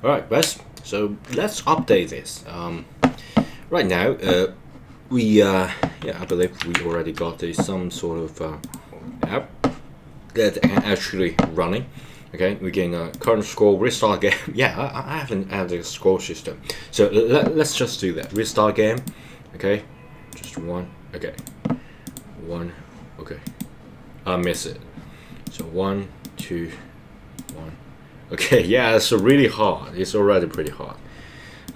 Alright, guys, so let's update this. Right now, yeah, I believe we already got some sort of app that actually running. Okay, we gain a current score, restart game. Yeah, I haven't added a score system. So let's just do that. Restart game. Okay, just one. Okay, one. Okay, I miss it. So 1, 2, 1. Okay, yeah, it's really hard. It's already pretty hard.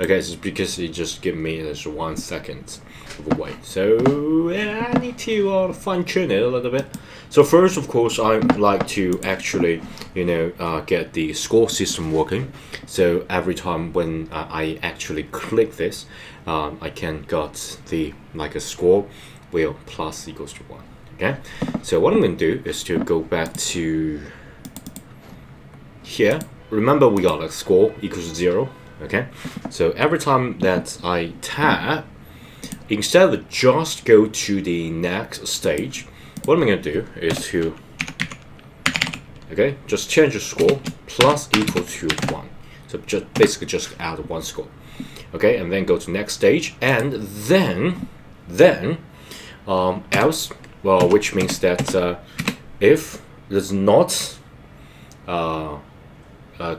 Okay, it's because it just give me this 1 second of a wait. So yeah, I need to fine tune it a little bit. So first, of course, I like to actually, get the score system working. So every time when I actually click this, I can got the like a score wheel plus equals to 1. Okay, so what I'm going to do is to go back to here. Remember, we got a score equals to 0. Okay, so every time that I tap, instead of just go to the next stage, what I'm going to do is to just change the score plus equal to 1. So just basically just add 1 score. Okay, and then go to next stage, and then else, well, which means that if there's not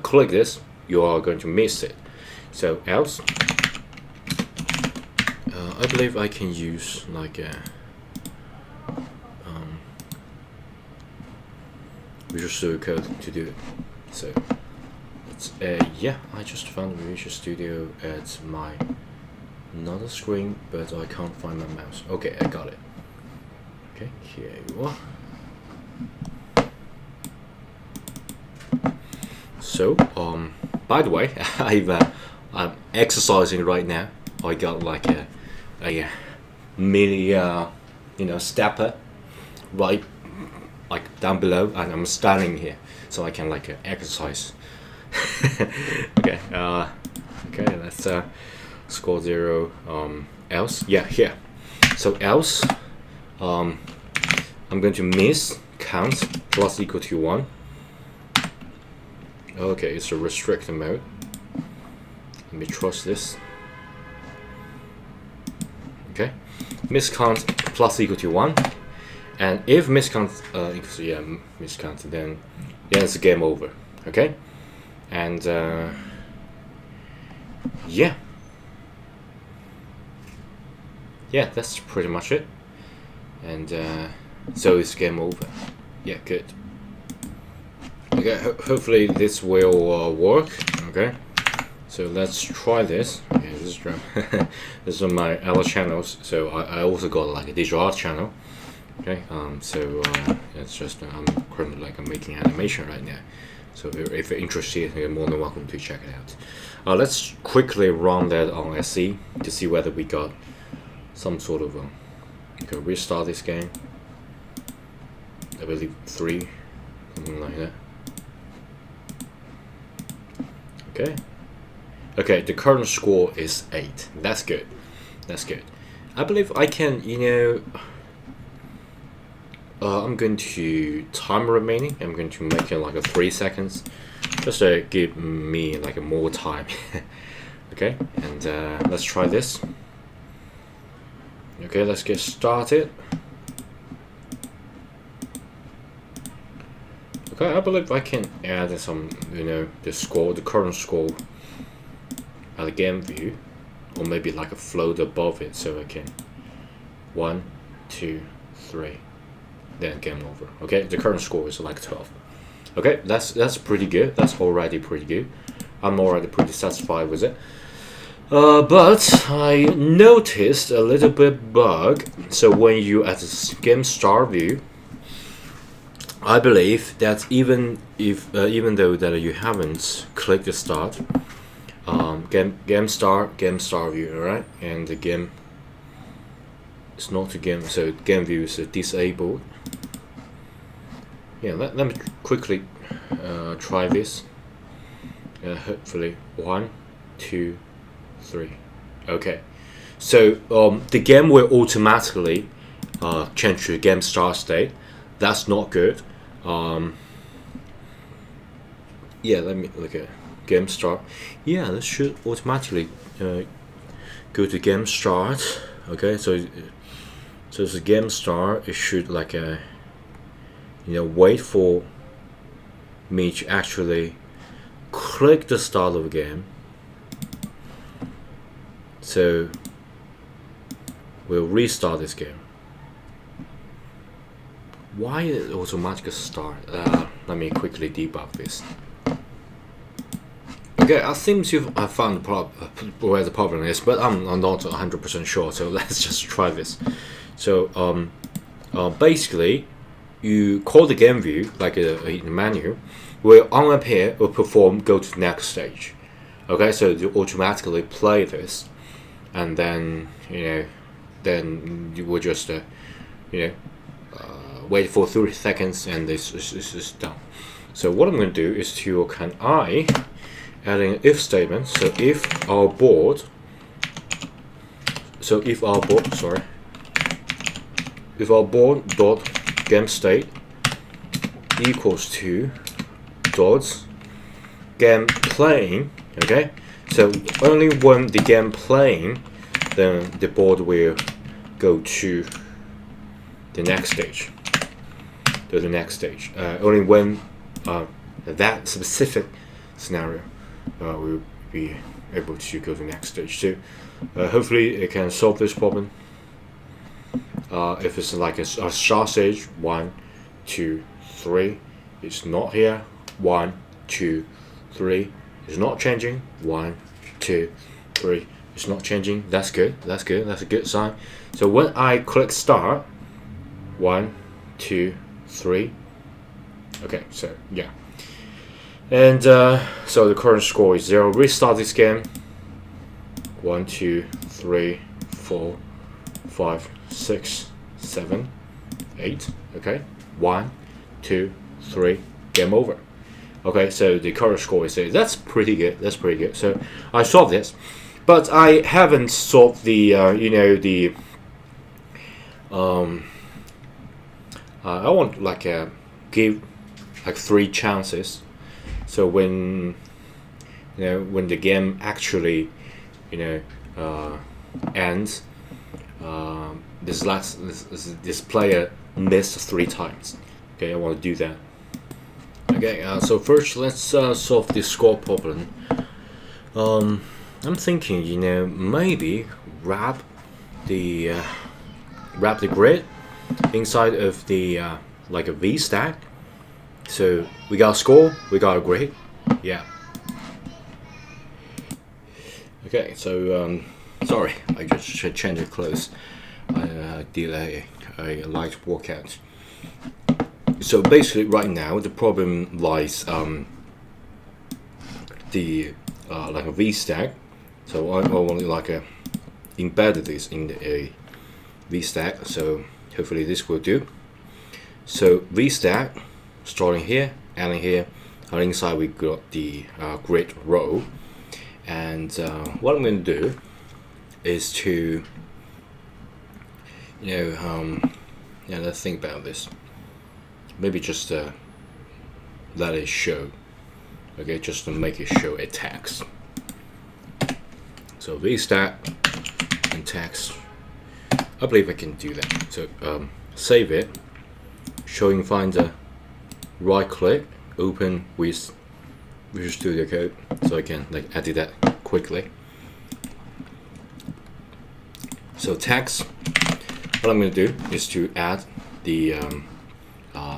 click this, you are going to miss it. So else, I believe I can use like a Visual Studio Code to do it. So it's yeah, I just found Visual Studio at my another screen, but I can't find my mouse. Okay, I got it. Okay, here you are. So by the way, I'm exercising right now. I got like a mini stepper right like down below, and I'm standing here so I can like exercise. Okay, okay, let's score 0. Else, yeah, here. So else, I'm going to miss count plus equal to 1. Okay, it's a restricted mode. Let me trust this. Okay, miscount plus equal to 1, and if miscount equals to miscount, then it's game over. Okay, and yeah, that's pretty much it. And so it's game over. Yeah, good. Okay, hopefully this will work. Okay, so let's try this. Okay, this is this is on my other channels. So I also got like a digital art channel. Okay, so it's just I'm currently like I'm making animation right now. So if you're interested, you're more than welcome to check it out. Let's quickly run that on SE to see whether we got some sort of restart this game. I believe 3, something like that. Okay. Okay, the current score is 8. That's good. That's good. I believe I can, I'm going to time remaining. I'm going to make it like a 3 seconds, just to give me like a more time. Okay, and let's try this. Okay, let's get started. Okay, I believe I can add some, the current score at the game view, or maybe like a float above it, so I can 1, 2, 3, then game over. Okay, the current score is like 12. Okay, that's pretty good. That's already pretty good. I'm already pretty satisfied with it. But I noticed a little bit bug. So when you at the game start view, I believe that even though that you haven't clicked the start, game start view, alright, and the game is not a game, so game view is disabled. Yeah, let me quickly try this. Hopefully 1, 2, 3. Okay, so the game will automatically change to game start state. That's not good. Yeah, let me look at game start. Yeah, this should automatically go to game start. Okay, so it's a game start. It should like wait for me to actually click the start of the game. So we'll restart this game. Why did it automatically start? Let me quickly debug this. Okay, I seem to have found where the problem is, but I'm not 100% sure. So let's just try this. So basically, you call the game view like in the menu, will unappear or perform go to the next stage. Okay, so you automatically play this, and then then you will just wait for 30 seconds, and this is done. So what I'm going to do is to add an if statement. So if our board dot game state equals to dot game playing. Okay, so only when the game playing, then the board will go to the next stage. Only when that specific scenario will be able to go to the next stage. So hopefully it can solve this problem. If it's like a start stage 1, 2, 3, it's not here. 1, 2, 3, it's not changing. 1, 2, 3, it's not changing. That's good. That's a good sign. So when I click start, 1, 2, 3. Okay, so yeah. And so the current score is 0. Restart this game. 1, 2, 3, 4, 5, 6, 7, 8. Okay, 1, 2, 3. Game over. Okay, so the current score is 0. That's pretty good. So I solved this, but I haven't solved the I want like give like 3 chances. So when when the game actually ends, this player missed 3 times. Okay, I want to do that. Okay, so first let's solve the score problem. I'm thinking maybe wrap the grid inside of the like a V stack. So we got a score, we got a grid. Yeah. Okay, so sorry, I just changed clothes. I did a light workout. So basically, right now the problem lies the like a V stack. So I want to like embed this in a V stack. So hopefully this will do. So V stack, starting here, ending here. On inside we got the grid row, and what I'm going to do is to let's think about this. Maybe just let it show. Okay, just to make it show a text. So V stack and text. I believe I can do that. So save it. Showing Finder. Right click. Open with Visual Studio Code. So I can like edit that quickly. So text. What I'm going to do is to add the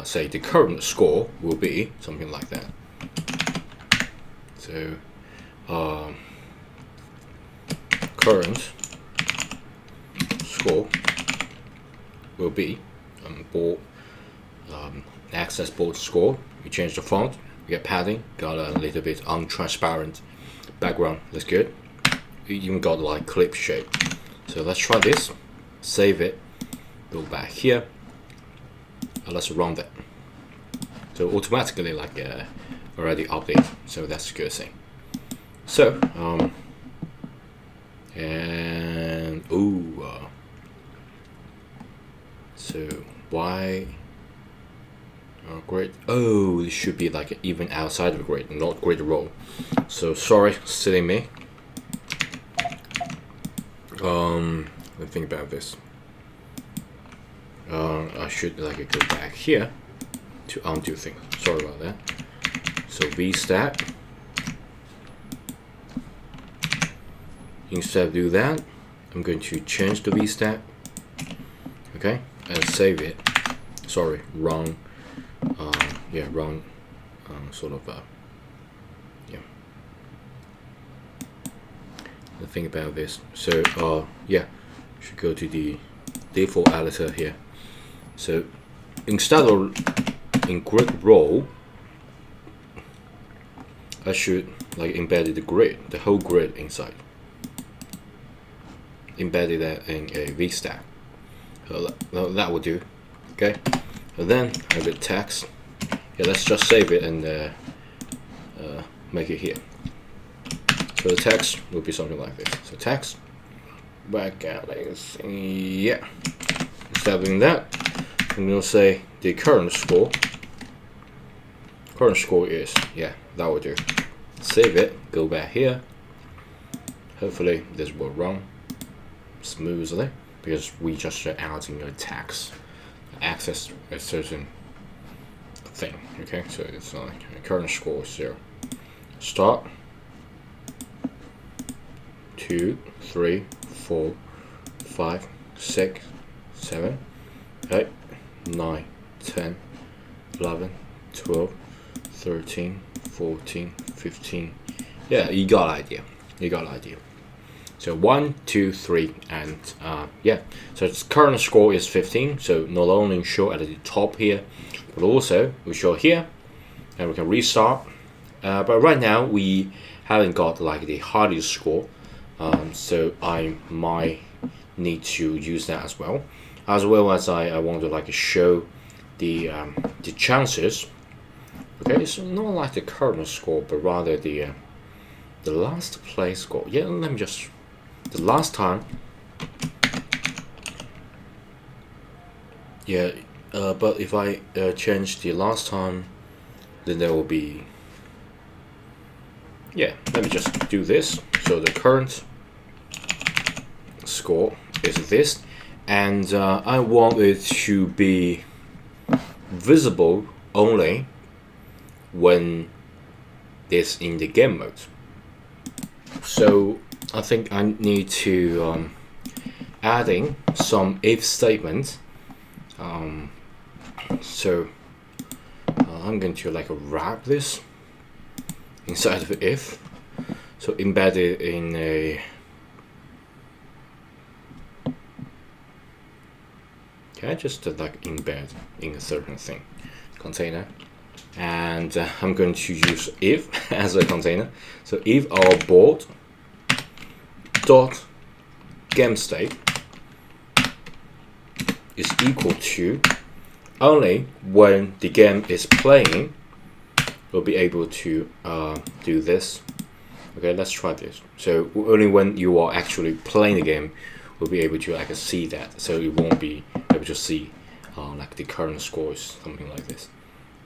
say the current score will be something like that. So current score will be board access board score. We change the font, we get padding, got a little bit untransparent background. That's good. We even got like clip shape. So let's try this. Save it. Go back here. And let's run that. So automatically like already update. So that's a good thing. So and so why grid. Oh, it should be like even outside of the grid, not grid row. So sorry, silly me. Let me think about this. I should like go back here to undo things. Sorry about that. So VStack. Instead of do that, I'm going to change the VStack. Okay, and save it. Sorry, wrong. Yeah, wrong. Sort of. Yeah. The thing about this. So yeah, should go to the default editor here. So instead of in grid row, I should like embed the grid, the whole grid inside. Embedded that in a VStack. So that will do. Okay. And then I have the text. Yeah, let's just save it and make it here. So the text will be something like this. So text, WhackAnything. Yeah. Instead of doing that, I'm gonna say the current score. Current score is, yeah, that will do. Save it. Go back here. Hopefully this will run smoothly because we just are adding a text access a certain thing. Okay, so it's like current score is 0. Start 2, 3, 4, 5, 6, 7, 8, 9, 10, 11, 12, 13, 14, 15. Yeah, you got an idea. You got an idea. So 1, 2, 3, and yeah. So its current score is 15. So not only show at the top here, but also we show here, and we can restart. But right now we haven't got like the hardest score, so I might need to use that as well as I want to like show the chances. Okay, it's not like the current score, but rather the last place score. Yeah, let me just the last time. Yeah, but if I change the last time, then there will be. Yeah, let me just do this. So the current score is this, and I want it to be visible only when it's in the game mode. So I think I need to adding some if statement. So I'm going to like wrap this inside of if, so embed it in a just like embed in a certain thing container, and I'm going to use if as a container. So if our board dot game state is equal to only when the game is playing, we'll be able to do this. Okay, let's try this. So only when you are actually playing the game, we'll be able to like see that. So you won't be able to see like the current scores, something like this.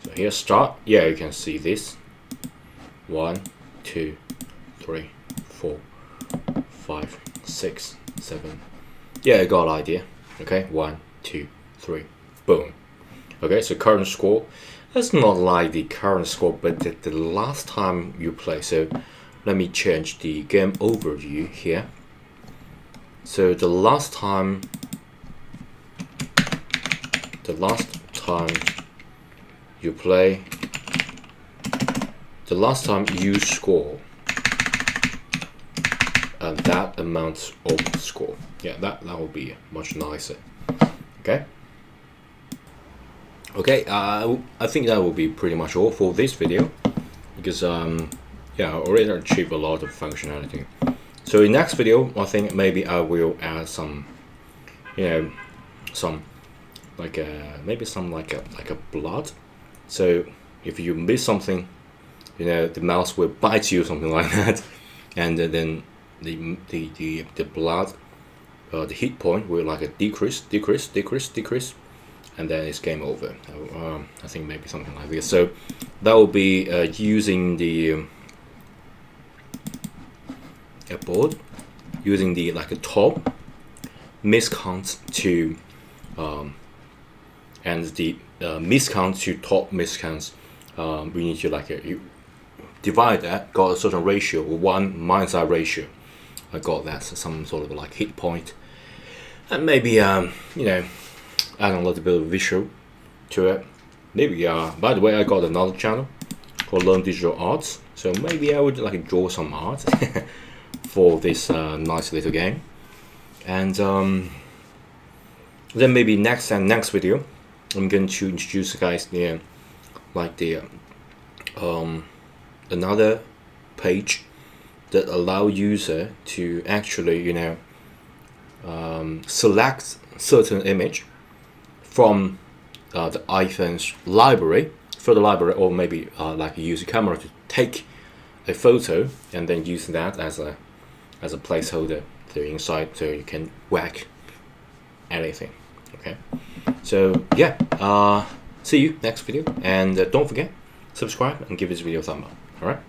So here start. Yeah, you can see this. 1, 2, 3, 4, 5, 6, 7. Yeah, I got an idea. Okay, 1, 2, 3, boom. Okay, so current score. That's not like the current score, but the last time you play. So let me change the game overview here. So the last time you play, the last time you score, and that amount of score. Yeah, that will be much nicer. Okay. Okay, I think that will be pretty much all for this video, because yeah, I already achieved a lot of functionality. So in next video, I think maybe I will add some, some like maybe some like a blood. So if you miss something, the mouse will bite you, something like that, and then the blood, the hit point will like decrease, and then it's game over. I think maybe something like this. So that will be using the board, using the like a top miscount to and the miscount to top miscounts. We need to like you divide that, got a certain ratio, 1 minus that ratio. I got that, so some sort of like hit point, and maybe you know, add a little bit of visual to it. Maybe by the way, I got another channel called Learn Digital Arts, so maybe I would like draw some art for this nice little game. And then maybe next video I'm going to introduce you guys the like the another page that allow user to actually, you know, select certain image from the iPhone's library, photo library, or maybe like use a camera to take a photo and then use that as a placeholder to inside, so you can whack anything. Okay, so yeah, see you next video, and don't forget, subscribe and give this video a thumb up. All right.